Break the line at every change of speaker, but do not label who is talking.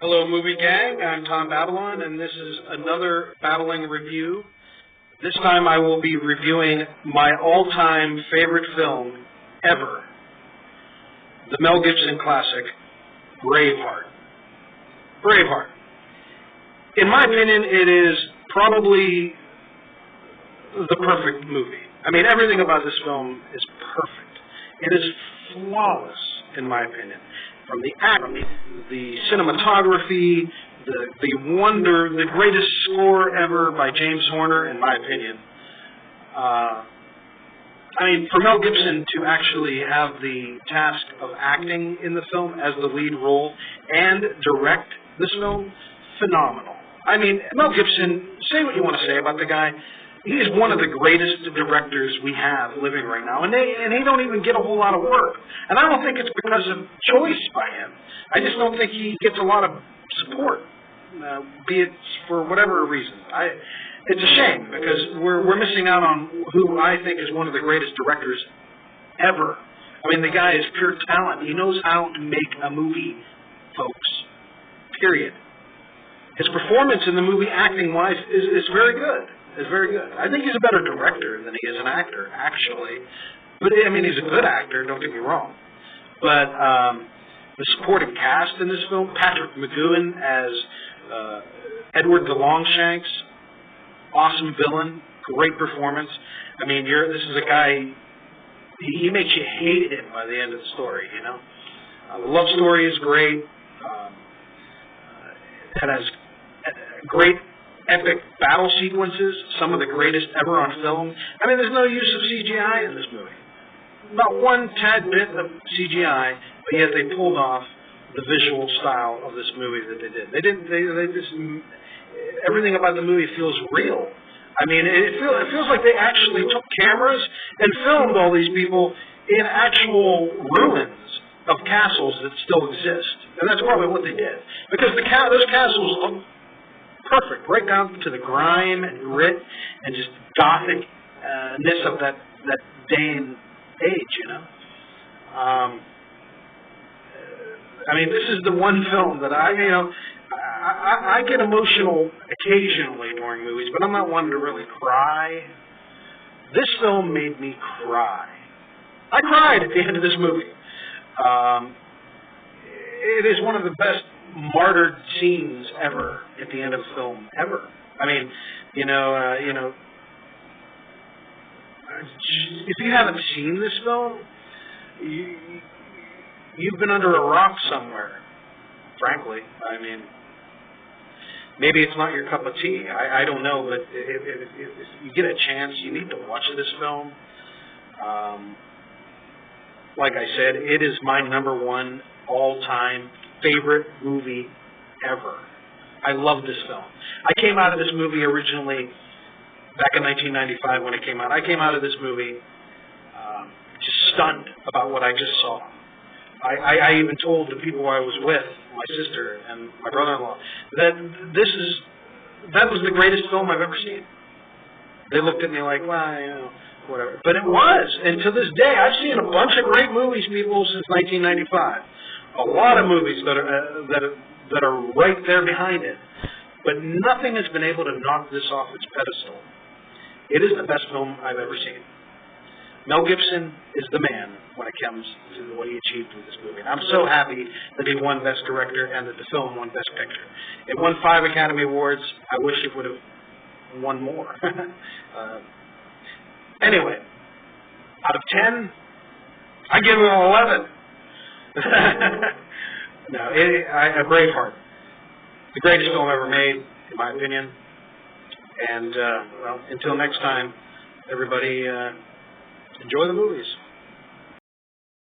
Hello, movie gang. I'm Tom Babylon, and this is another Babbling review. This time I will be reviewing my all-time favorite film ever, the Mel Gibson classic, Braveheart. Braveheart. In my opinion, it is probably the perfect movie. I mean, everything about this film is perfect. It is flawless, in my opinion. From the acting, the cinematography, the wonder, the greatest score ever by James Horner, in my opinion. I mean, for Mel Gibson to actually have the task of acting in the film as the lead role and direct this film, phenomenal. I mean, Mel Gibson, say what you want to say about the guy, he is one of the greatest directors we have living right now, and he don't even get a whole lot of work. And I don't think it's because of choice by him. I just don't think he gets a lot of support, be it for whatever reason. It's a shame because we're missing out on who I think is one of the greatest directors ever. I mean, the guy is pure talent. He knows how to make a movie, folks. Period. His performance in the movie, acting-wise, is very good. Is very good. I think he's a better director than he is an actor, actually. But, I mean, he's a good actor, don't get me wrong. But the supporting cast in this film, Patrick McGoohan as Edward the Longshanks, awesome villain, great performance. I mean, this is a guy, he makes you hate him by the end of the story, you know. The love story is great. It has great epic battle sequences, some of the greatest ever on film. I mean, there's no use of CGI in this movie. Not one tad bit of CGI, but yet they pulled off the visual style of this movie that they did. They just, everything about the movie feels real. I mean, it feels like they actually took cameras and filmed all these people in actual ruins of castles that still exist. And that's probably what they did. Because those castles look perfect, right down to the grime and grit and just gothicness of that day and age, you know. I mean, this is the one film that I get emotional occasionally during movies, but I'm not one to really cry. This film made me cry. I cried at the end of this movie. It is one of the best martyred scenes ever at the end of a film, ever. I mean, you know, if you haven't seen this film, you've been under a rock somewhere, frankly. I mean, maybe it's not your cup of tea. I don't know, but if you get a chance, you need to watch this film. Like I said, it is my #1 all-time favorite movie ever. I love this film. I came out of this movie originally back in 1995 when it came out. I came out of this movie just stunned about what I just saw. I even told the people I was with, my sister and my brother-in-law, that was the greatest film I've ever seen. They looked at me like, well, you know, whatever. But it was. And to this day, I've seen a bunch of great movies, people, since 1995. A lot of movies that are right there behind it, but nothing has been able to knock this off its pedestal. It is the best film I've ever seen. Mel Gibson is the man when it comes to what he achieved with this movie. And I'm so happy that he won Best Director and that the film won Best Picture. It won 5 Academy Awards. I wish it would have won more. Anyway, out of 10, I give it an 11. No, Braveheart, the greatest film ever made, in my opinion. And, well, until next time, everybody, enjoy the movies.